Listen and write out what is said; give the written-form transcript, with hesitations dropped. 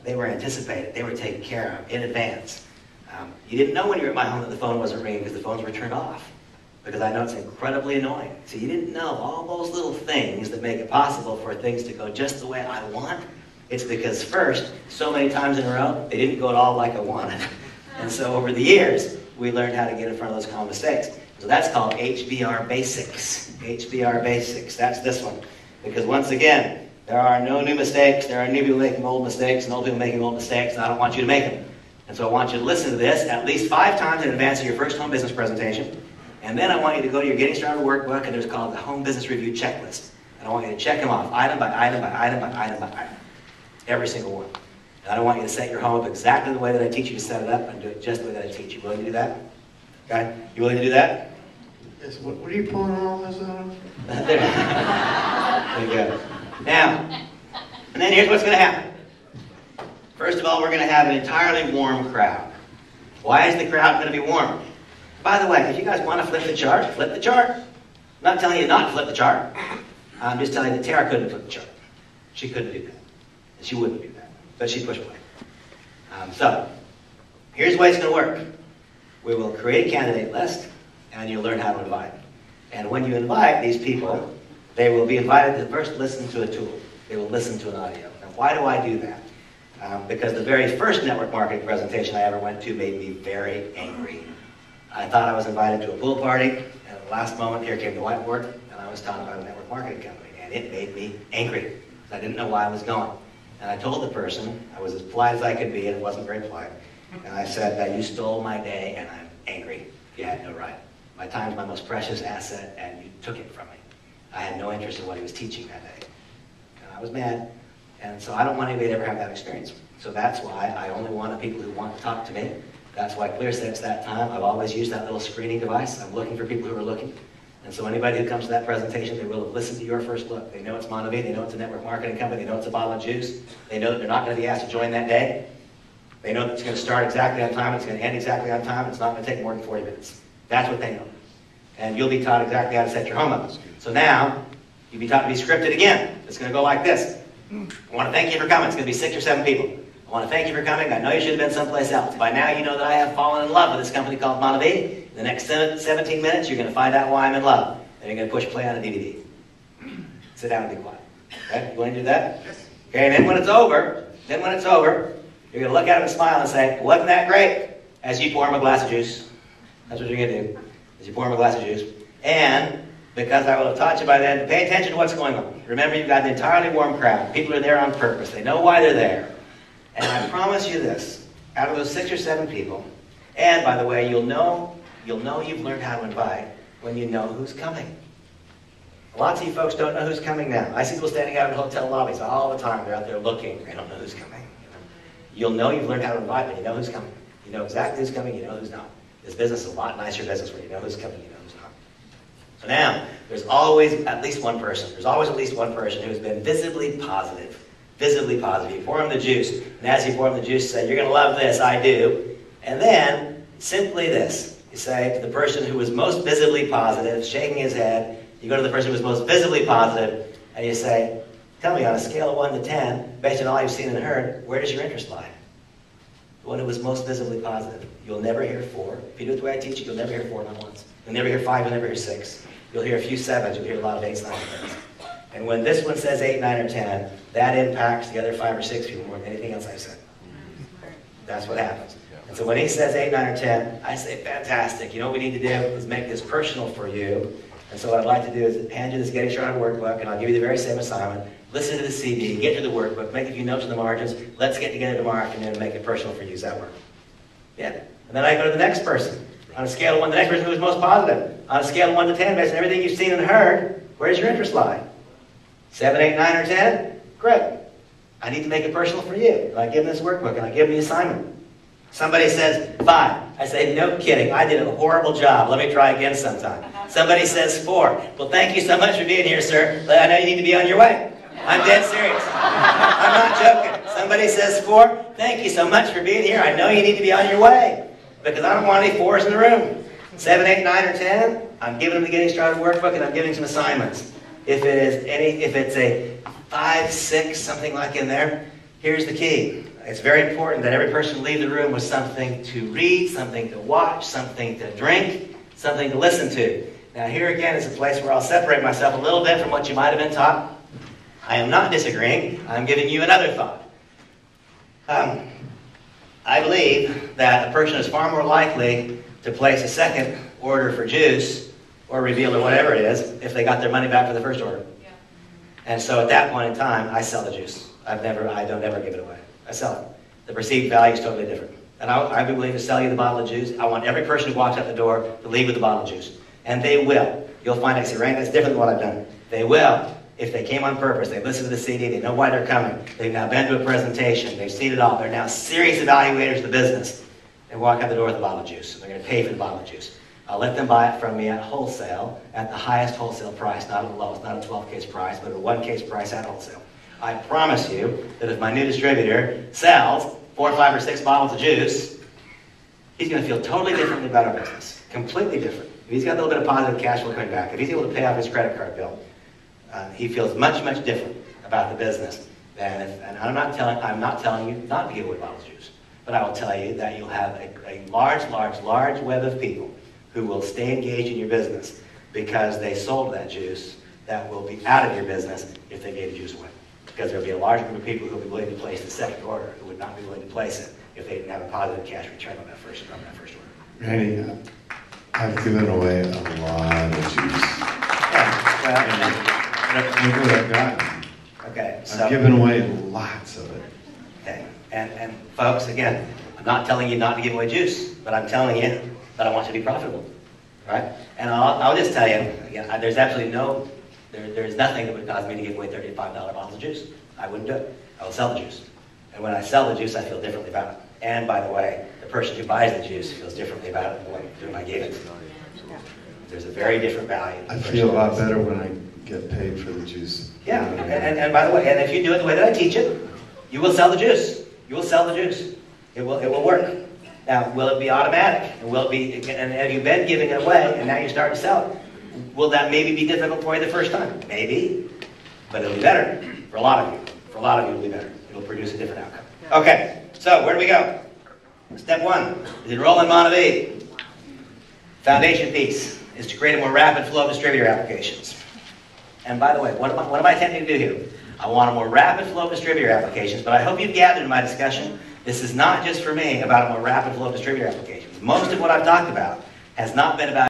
they were anticipated. They were taken care of in advance. You didn't know when you were at my home that the phone wasn't ringing because the phones were turned off. Because I know it's incredibly annoying. So you didn't know all those little things that make it possible for things to go just the way I want. It's because first, so many times in a row, they didn't go at all like I wanted. And so over the years, we learned how to get in front of those common mistakes. So that's called HBR Basics. HBR Basics, that's this one. Because once again, there are no new mistakes. There are new people making old mistakes and old people making old mistakes, and I don't want you to make them. And so I want you to listen to this at least 5 times in advance of your first home business presentation. And then I want you to go to your Getting Started workbook, and there's called the Home Business Review Checklist. And I want you to check them off, item by item by item by item by item. Every single one. And I don't want you to set your home up exactly the way that I teach you to set it up, and do it just the way that I teach you. Willing to do that? Okay? You willing to do that? Yes. What are you pulling all this out of? There you go. Now, and then here's what's going to happen. First of all, we're going to have an entirely warm crowd. Why is the crowd going to be warm? By the way, if you guys want to flip the chart, flip the chart. I'm not telling you not to flip the chart. I'm just telling you that Tara couldn't flip the chart. She couldn't do that. And she wouldn't do that. But she'd push play. So, here's the way it's going to work. We will create a candidate list, and you'll learn how to invite. And when you invite these people, they will be invited to first listen to a tool. They will listen to an audio. Now, why do I do that? Because the very first network marketing presentation I ever went to made me very angry. I thought I was invited to a pool party, and at the last moment, here came the whiteboard, and I was talking about a network marketing company, and it made me angry. I didn't know why I was going. And I told the person, I was as polite as I could be, and it wasn't very polite, and I said that you stole my day, and I'm angry. You had no right. My time is my most precious asset, and you took it from me. I had no interest in what he was teaching that day. And I was mad, and so I don't want anybody to ever have that experience. So that's why I only want people who want to talk to me. That's why ClearSense that time, I've always used that little screening device. I'm looking for people who are looking. And so anybody who comes to that presentation, they will have listened to your first look. They know it's Monavie, they know it's a network marketing company, they know it's a bottle of juice. They know that they're not going to be asked to join that day. They know that it's going to start exactly on time, it's going to end exactly on time, it's not going to take more than 40 minutes. That's what they know. And you'll be taught exactly how to set your home up. So now, you'll be taught to be scripted again. It's going to go like this. I want to thank you for coming. It's going to be 6 or 7 people. I want to thank you for coming. I know you should have been someplace else. By now you know that I have fallen in love with this company called Monavie. In the next 17 minutes, you're going to find out why I'm in love. And you're going to push play on a DVD. Sit down and be quiet. Okay? You want to do that? Yes. Okay, and then when it's over, you're going to look at him and smile and say, wasn't that great? As you pour him a glass of juice. That's what you're going to do. As you pour him a glass of juice. And because I will have taught you by then, pay attention to what's going on. Remember, you've got an entirely warm crowd. People are there on purpose. They know why they're there. And I promise you this, out of those 6 or 7 people, and by the way, you'll know you've learned how to invite when you know who's coming. Lots of you folks don't know who's coming now. I see people standing out in hotel lobbies all the time. They're out there looking. They don't know who's coming. You'll know you've learned how to invite when you know who's coming. You know exactly who's coming, you know who's not. This business is a lot nicer business when you know who's coming, you know who's not. So now, there's always at least one person. There's always at least one person who's been visibly positive. Visibly positive. You pour him the juice, and as you pour him the juice, you say, you're going to love this, I do. And then, simply this. You say to the person who was most visibly positive, shaking his head, you go to the person who was most visibly positive, and you say, tell me on a scale of 1 to 10, based on all you've seen and heard, where does your interest lie? The one who was most visibly positive. You'll never hear 4. If you do it the way I teach you, you'll never hear 4, not once. You'll never hear 5, you'll never hear 6. You'll hear a few 7s, you'll hear a lot of 8s, 9s, 10s. And when this one says 8, 9, or 10, that impacts the other 5 or 6 people more than anything else I've said. That's what happens. And so when he says 8, 9, or 10, I say, fantastic. You know what we need to do is make this personal for you. And so what I'd like to do is hand you this Getting Started workbook, and I'll give you the very same assignment. Listen to the CD, get to the workbook, make a few notes in the margins. Let's get together tomorrow afternoon and make it personal for you. Does that work? Yeah. And then I go to the next person. On a scale of 1, the next person who was most positive. On a scale of 1 to 10, based on everything you've seen and heard, where does your interest lie? 7, 8, 9, or 10? Great. I need to make it personal for you. And I give them this workbook, and I give them the assignment. Somebody says 5. I say, no kidding, I did a horrible job. Let me try again sometime. Somebody says 4. Well, thank you so much for being here, sir. I know you need to be on your way. I'm dead serious. I'm not joking. Somebody says 4. Thank you so much for being here. I know you need to be on your way. Because I don't want any 4s in the room. 7, 8, 9, or 10, I'm giving them the Getting Started workbook, and I'm giving some assignments. If it's a 5, 6, something like in there, Here's the key. It's very important that every person leave the room with something to read, something to watch, something to drink, something to listen to. Now here again is a place where I'll separate myself a little bit from what you might have been taught. I am not disagreeing. I'm giving you another thought. I believe that a person is far more likely to place a second order for juice or reveal or whatever it is if they got their money back for the first order. Yeah. And so at that point in time, I sell the juice. I don't ever give it away. I sell it. The perceived value is totally different. And I'd be willing to sell you the bottle of juice. I want every person who walks out the door to leave with a bottle of juice. And they will. You'll find I say, Rain, that's different than what I've done. They will. If they came on purpose, they listened to the CD, they know why they're coming. They've now been to a presentation, they've seen it all. They're now serious evaluators of the business. They walk out the door with a bottle of juice. They're going to pay for the bottle of juice. I'll let them buy it from me at wholesale, at the highest wholesale price, not at the lowest, not a 12-case price, but a 1-case price at wholesale. I promise you that if my new distributor sells 4, 5, or 6 bottles of juice, he's going to feel totally differently about our business. Completely different. If he's got a little bit of positive cash flow coming back, if he's able to pay off his credit card bill, he feels much, much different about the business than if, and I'm not telling you not to give away bottles of juice, but I will tell you that you'll have a large web of people who will stay engaged in your business because they sold that juice that will be out of your business if they gave the juice away. Because there will be a large group of people who will be willing to place the second order who would not be willing to place it if they didn't have a positive cash return on that first order. Randy, I've given away a lot of juice. Yeah, well, Look what I've gotten. okay, so I've given away lots of it. okay, and folks, again, I'm not telling you not to give away juice, but I'm telling you that I want you to be profitable, right? And I'll just tell you, again, there's absolutely there's nothing that would cause me to give away $35 bottles of juice. I wouldn't do it. I will sell the juice. And when I sell the juice, I feel differently about it. And by the way, the person who buys the juice feels differently about it than when I gave it. There's a very different value. I feel a lot better when I get paid for the juice. Yeah, and by the way, and if you do it the way that I teach it, you will sell the juice. You will sell the juice. It will work. Now, will it be automatic? And will it be? And have you been giving it away, and now you're starting to sell it? Will that maybe be difficult for you the first time? Maybe, but it'll be better for a lot of you. For a lot of you, it'll be better. It'll produce a different outcome. Okay, so where do we go? Step 1 is enroll in Monavie. Foundation piece is to create a more rapid flow of distributor applications. And by the way, what am I attempting to do here? I want a more rapid flow of distributor applications, but I hope you've gathered in my discussion, this is not just for me about a more rapid flow of distributor applications. Most of what I've talked about has not been about